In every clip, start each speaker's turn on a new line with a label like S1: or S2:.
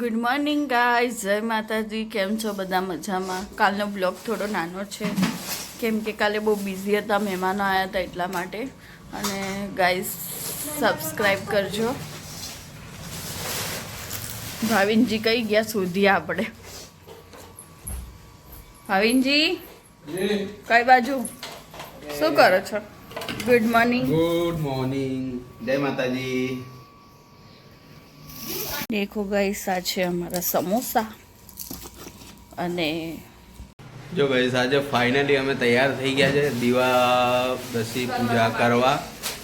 S1: Good morning guys, જય માતાજી. કેમ છો બધા? મજામાં. કાલનો બ્લોગ થોડો નાનો છે કેમ કે કાલે બહુ બિઝી હતા, મહેમાનો આવ્યા હતા એટલા માટે. અને ગાઈઝ સબસ્ક્રાઈબ કરજો. ભાવિનજી કઈ ગયા શોધીએ આપણે. ભાવિનજી કઈ બાજુ શું કરો છો? Good morning.
S2: ગુડ મોર્નિંગ, જય માતાજી.
S1: દેખો ગાઈસ, આ છે અમારા સમોસા. અને
S2: જો ગાઈસ, આજે ફાઇનલી અમે તૈયાર થઈ ગયા છે દીવા દસી પૂજા કરવા.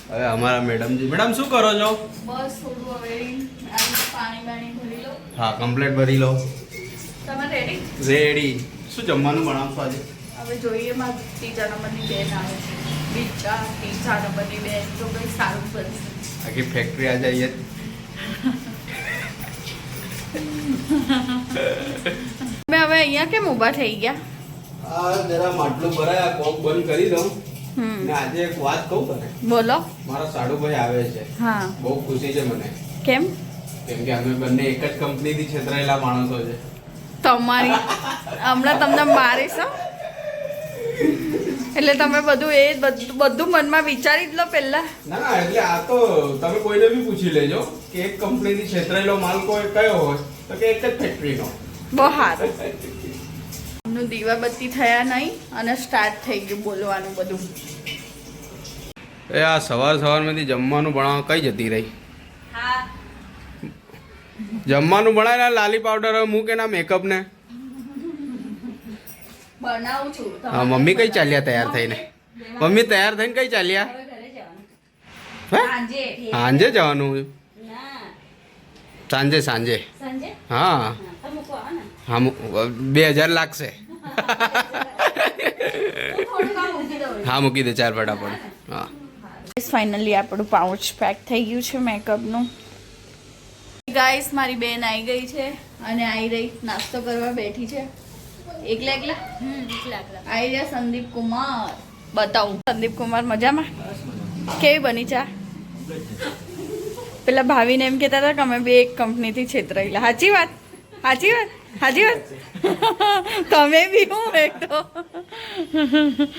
S2: હવે અમારા મેડમજી, મેડમ શું કરો છો?
S1: બસ થોડું હવે પાણી ભરી લો.
S2: હા, કમ્પ્લીટ ભરી લો.
S1: તમે રેડી?
S2: રેડી. શું જમવાનું બનાવશો આજે?
S1: હવે જોઈએ, મારી ત્રીજા નંબરની બેન આવે છે. ત્રીજા નંબરની બેન તો કંઈ સારું બનશે.
S2: આખી ફેક્ટરી આજે અહીંયા
S1: તમે હવે અહીંયા કેમ ઊભા થઈ ગયા?
S2: આ જરા માટલું ભરાય, આ કોક બંધ કરી દઉં. ને આજે એક વાત કહું તને.
S1: બોલો.
S2: મારા સાડુભાઈ આવે છે.
S1: હા.
S2: બહુ ખુશી છે મને.
S1: કેમ?
S2: કેમ કે અમે બંને એક જ કંપનીથી છેતરાયેલા માણસો છે.
S1: તમારી હમણાં તમને મારીશ. એટલે તમે બધું મનમાં વિચારી જ લો પહેલા.
S2: ના, એટલે આ તો તમે કોઈને બી પૂછી લેજો કે એક કંપનીથી છેતરાયેલો માલ કોઈ કયો હોય તો કે એક જ ફેક્ટરીનો.
S1: બહુ સારું. એમનું દીવાબત્તી થયા નહીં અને સ્ટાર્ટ થઈ ગયું બોલવાનું બધું.
S2: એ આ સવારમાંથી જમવાનું બનાવવા કઈ જતી રહી?
S1: હા,
S2: જમવાનું બનાવે લાલી પાવડર મૂકે ના મેકઅપ ને.
S1: બનાવું છું.
S2: હા, મમ્મી કઈ ચાલ્યા તૈયાર થઈને? મમ્મી તૈયાર થઈને કઈ ચાલ્યા? સાંજે જવાનું. સાંજે હા હા, 2000 લાગશે. હા, મૂકી દે ચાર ફટાફટ. હા,
S1: ફાઇનલી આપણું પાઉચ પેક થઈ ગયું છે મેકઅપનું. ગાઈસ, મારી બેન આવી ગઈ છે અને આવી રહી નાસ્તો કરવા બેઠી છે. એકલા આવી રહ્યા સંદીપ કુમાર. બતાવું સંદીપ કુમાર મજામાં? કેવી બની ચા? પેલા ભાવિને એમ કહેતા હતા કે અમે બે એક કંપનીથી છેતરાયેલા. સાચી વાત? તમે બી હું એક તો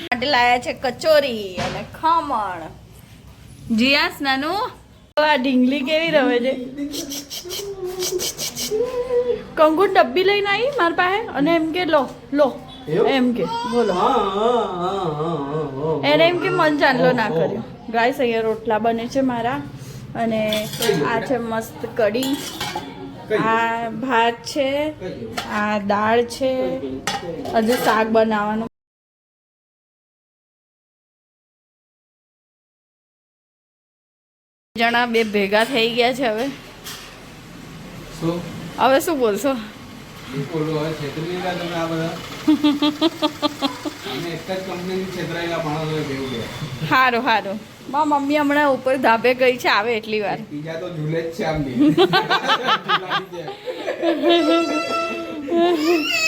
S1: માટે લાયા છે કચોરી અને ખમણ. જીયાસ નાનું, આ ઢીંગલી કેવી રમે છે. કંકુ ડબ્બી લઈને આવી મારી પાસે અને એમ કે લો એમ કે બોલો. એને એમ કે મન ચાંદલો ના કર્યો. ગાઈસ, અહીંયા રોટલા બને છે મારા. અને આ છે મસ્ત કઢી, આ ભાત છે, આ દાળ છે, હજુ શાક બનાવવાનું. જણા બે ભેગા થઈ ગયા છે. હવે શું બોલશો? સારું. મારી મમ્મી હમણાં ઉપર ધાબે ગઈ છે, આવે એટલી વાર.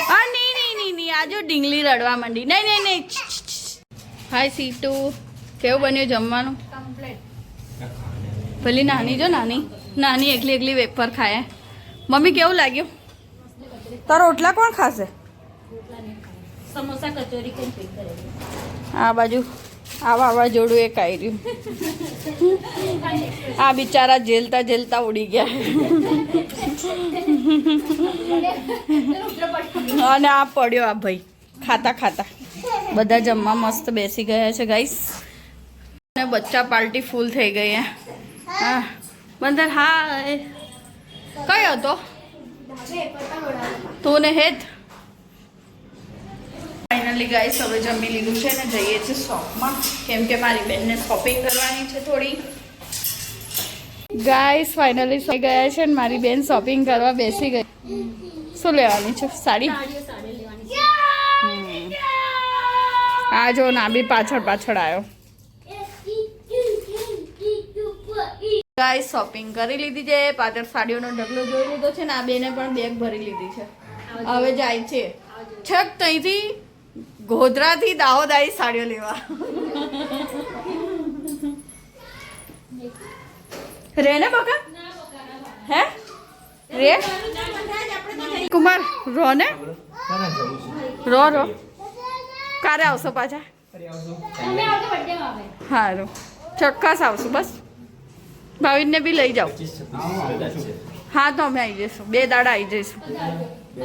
S1: હા, નહીં, આ જો ઢીંગલી રડવા માંડી. નહીં. હાય સીટુ, કેવું બન્યું જમવાનું? પેલી નાની એકલી વેફર ખાય. મમ્મી કેવું લાગ્યું? તારો રોટલા કોણ ખાશે?
S3: સમોસા કચોરી કઈ પેક કરે.
S1: આ બાજુ વાવાઝોડું એક આવી રહ્યું. આ બિચારા જેલતા ઉડી ગયા. અને આ પડ્યો આ ભાઈ ખાતા. બધા જમવા મસ્ત બેસી ગયા છે ગાઈસ. અને બચ્ચા પાર્ટી ફૂલ થઈ ગઈ. હા બંદર. હા, કયો હતો તું ને હેત? ફાઇનલી ગાઈસ, હવે જમી લીધું છે ને જઈએ છીએ શોપમાં, કેમ કે મારી બેનને શોપિંગ કરવાની છે થોડી. ગાઈસ, ફાઇનલી થઈ ગયા છે ને મારી બેન શોપિંગ કરવા બેસી ગઈ. શું લેવાની છે? સાડી. આ જો ના બી પાછળ આવ્યો. ગાઈસ, શોપિંગ કરી લીધી છે. પાછળ સાડીઓનો ઢગલો જોઈ લીધો છે ને આ બેને પણ બેગ ભરી લીધી છે. હવે જાય છે છક ત્યાંથી ગોધરાથી દાહોદ આવી સાડીઓ લેવા. રે ને બકા? હે રે કુમાર રો ને રો રો ક્યારે આવશો પાછા
S3: તમે આવતો બર્થડે માં આવે
S1: સારું ચોક્કસ આવશું બસ ભાવિનને બી લઈ જાઓ હા તો અમે આવી જઈશું 2 દાડા આવી જઈશું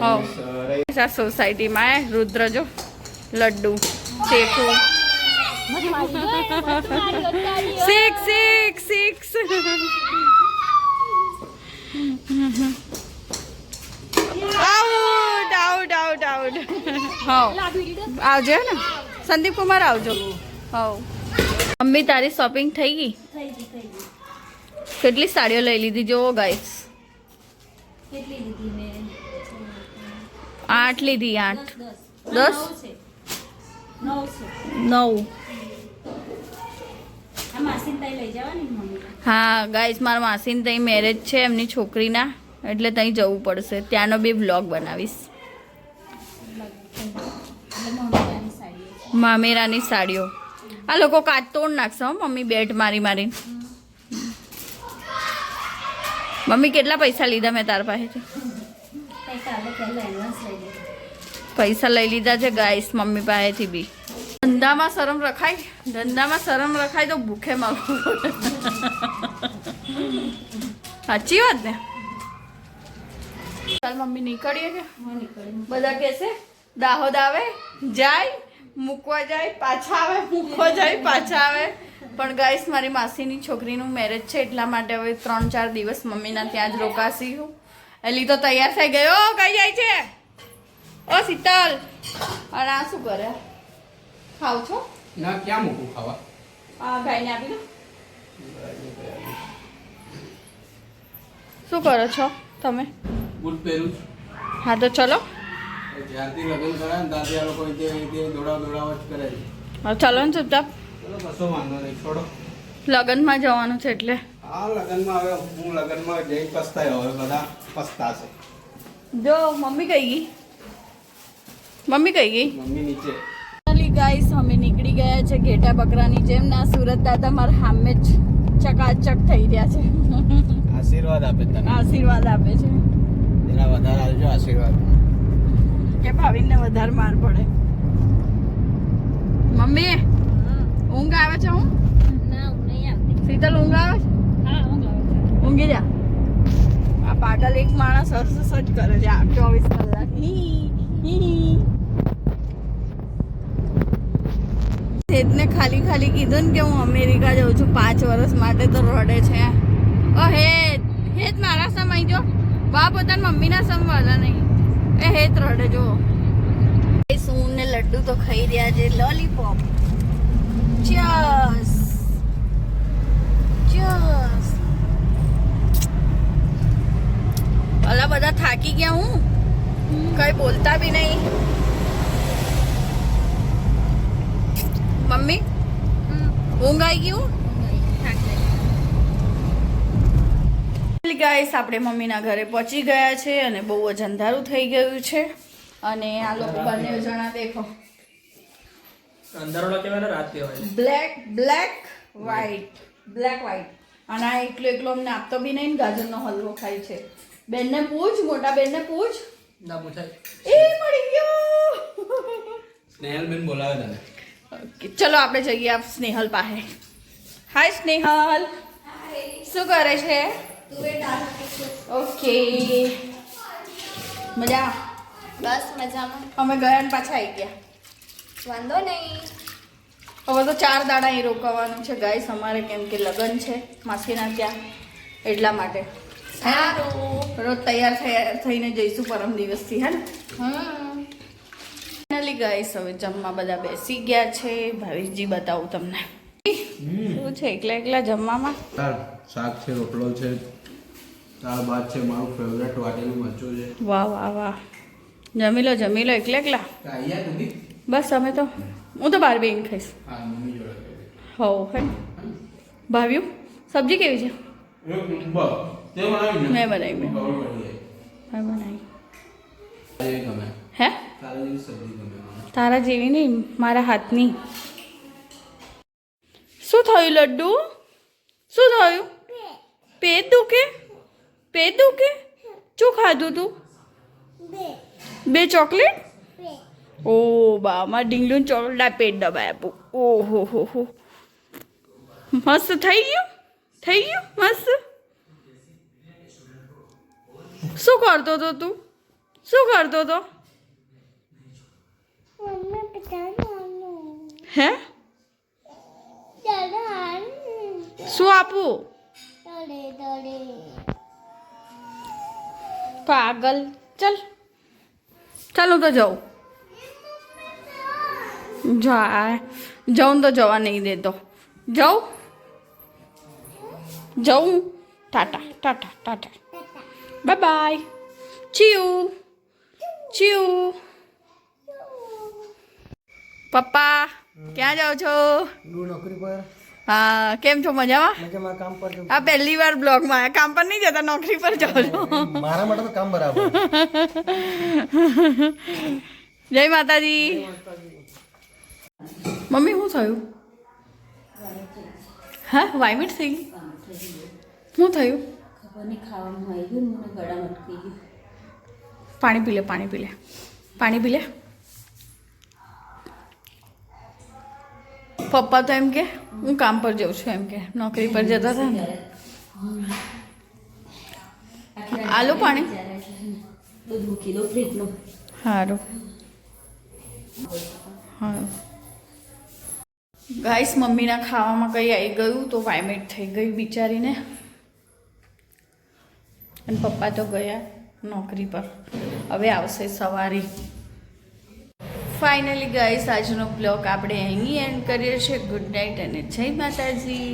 S1: હા આ સોસાયટીમાં રુદ્ર જો લડ્ડુ શેકુ 6 હા આવજો ને સંદીપ કુમાર આવજો હા મમ્મી તારી શોપિંગ થઈ ગઈ કેટલી સાડીઓ લઈ લીધી જોવો ગાઈસ
S3: કેટલી લીધી મેં
S1: 8 લીધી 8 10
S3: 9 છે
S1: 9
S3: આ માસીન તાઈ લઈ જવાની મમ્મી
S1: હા ગાઈસ મારા માસીને ત્યાં મેરેજ છે એમની છોકરીના એટલે ત્યાં જવું પડશે ત્યાંનો બી બ્લોગ બનાવીશ
S3: મમ્મીની સાડી
S1: મામેરાની સાડીઓ આ લોકો કાચ તોડ નાખશે હો મમ્મી બેટ મારી મારી મમ્મી કેટલા પૈસા લીધા મેં તાર પાસેથી
S3: કઈ કાલે પહેલા એડવાન્સ લઈ લીધું
S1: પૈસા લઈ લીધા છે ગાઈસ મમ્મી પાસેથી બી ધંધામાં શરમ રખાય તો ભૂખે માગવું પડે સાચી વાત ને ચાલ મમ્મી નીકળીએ કે બધા કહેશે દાહોદ આવે જાય મૂકવા જાય પાછા આવે મૂકવા જાય પાછા આવે પણ ગાઈસ મારી માસીની છોકરીનું મેરેજ છે એટલા માટે હવે 3-4 દિવસ મમ્મીના ત્યાં જ રોકાશી હું એલી તો તૈયાર થઈ ગયો કઈ જાય છે ઓ શીતલ અને આ શું કરે ખાવ છો
S2: ના ક્યાં મૂકું ખાવા
S1: આ ગાયને આપી દો શું કરો છો તમે
S2: બૂટ પહેરું છું.
S1: હા તો ચલો
S2: જ્યારથી લગ્ન કરાય ને ત્યારથી આ લોકો દોડાવ જ કરે છે
S1: હા ચલો ને ચૂપચાપ
S2: ચલો કશો વાંધો નહીં છોડો
S1: લગ્નમાં જવાનું છે એટલે
S2: આ લગ્નમાં હવે હું લગ્નમાં જઈ પસ્તાયો હવે બધા પસ્તાશે
S1: જો મમ્મી કઈ ગઈ
S2: મમ્મી નીચે
S1: ગાઈસ અમે નીકળી ગયા છે ઘેટા બકરાની જેમ ના સુરત દાદા મારા સામે જ ચકાચક થઈ રહ્યા છે
S2: આશીર્વાદ આપે તને
S1: આશીર્વાદ આપે છે
S2: એના વધારે આવજો આશીર્વાદ
S1: કે ભાવિનને વધારે માર પડે મમ્મી ઊંઘ આવે છે હું
S3: ના હું નહીં આવતી
S1: શીતલ ઊંઘ આવે છે
S3: હા હું લાવું
S1: ઊંઘી જા આ પાગલ એક માણસ હસ જ કરે છે આ 24 કલાક સેદને ખાલી કીધું ને કે હું અમેરિકા જાઉં છું 5 વર્ષ માટે તો રડે છે ઓ હેત મારા સમય જો બા પોતાની મમ્મીના સમવાના નહીં એ હેત રડે જો સૂન ને લડ્ડુ તો ખાઈ રહ્યા છે લોલીપોપ ચીયર્સ અલા બધા થાકી ગયા હું કઈ બોલતા બી નહીં મમ્મી ઊંઘ આવી ગયું ગાઈસ આપણે મમ્મીના ઘરે પહોંચી ગયા છે અને બહુ જ અંધારું થઈ ગયું છે અને આ લોકો બંને જણા દેખો
S4: અંધારો કહેવાય ને રાત કહેવાય
S1: બ્લેક વ્હાઈટ અને આ એકલો અમને આપતો બી નહીં ને ગાજરનો હલવો ખાય છે બેનને પૂછ મોટા બેનને પૂછ
S4: ના પૂછાય
S1: એ મળી ગયો
S2: સ્નેહલબેન બોલાવે તને
S1: ઓકે ચલો આપણે જઈએ આપ સ્નેહલ પાસે હાય સ્નેહલ શું કરે છે ઓકે મજા
S5: બસ મજામાં
S1: અમે ગયા ને પાછા આવી ગયા
S5: વાંધો નહીં
S1: હવે તો 4 દાડા અહીં રોકાવાનું છે ગાઈસ અમારે કેમ કે લગ્ન છે માસીના ત્યાં એટલા માટે
S5: સારું
S1: રોજ તૈયાર થઈને જઈશું પરમ દિવસથી હે ને ફાઇનલી ગાઈસ હવે જમવા બધા બેસી ગયા છે ભાવિશજી બતાવું તમને શું છે એકલા જમવામાં
S2: શાક છે રોટલો છે દાળ ભાત છે મારું ફેવરેટ વાટેલું મરચું છે
S1: વાહ જમી લો એકલા
S2: અહીંયા સુધી
S1: બસ અમે તો હું તો બહાર બેન ખાઈશ
S2: હા મમ્મી જોડે
S1: હો હે ભાવ્યું સબ્જી કેવી છે
S2: તે બનાવી
S1: મેં બનાવી
S2: ગમે
S1: હે
S2: તારા જેવી સબ્જી ગમે મને.
S1: તારા જેવી નહીં મારા હાથની શું થયું લડ્ડુ શું થયું પેટ દુખે શું ખાધું તું બે ચોકલેટ? ઓ બા મારા ઢીંગલું ચોકલેટ પેટ દબાય આપું. ઓહો હો મસ્ત થઈ ગયું મસ્ત. શું કરતો હતો તું? શું કરતો હતો? હે શું આપું? પાગલ. ચાલ હું તો જાઉં. જાઉં તો જવા નહીં દેતો. જાઉં. Ta ta bye bye. ચિયું. પપ્પા ક્યાં જાઓ છો?
S4: નોકરી પર
S1: હા કેમ છો? મજામાં?
S4: મજામાં. કામ પર
S1: આ પહેલી વાર બ્લોગમાં આવ્યા. કામ પર નહીં જતા, નોકરી પર જાઓ છો?
S4: મારા માટે તો કામ બરાબર.
S1: જય માતાજી. મમ્મી શું થયું? હા વાઇમિટ થઈ ગઈ? શું થયું?
S3: ખબર નહીં, ખાવાનું આવી ગયું મને ગળામાં અટકી ગયું.
S1: પાણી પી લે. પપ્પા તો એમ કે હું કામ પર જાઉં છું, એમ કે નોકરી પર જતા હતા ને. આલો પાણી.
S3: દૂધ મૂકી દો ફ્રીજનું.
S1: સારું. ગાઈસ મમ્મીના ખાવામાં કંઈ આવી ગયું તો વાઇમિટ થઈ ગઈ બિચારીને. અને પપ્પા તો ગયા નોકરી પર, હવે આવશે સવારે. ફાઇનલી ગાઈસ આજનો બ્લોગ આપણે અહીં એન્ડ કરીએ છીએ. ગુડ નાઇટ અને જય માતાજી.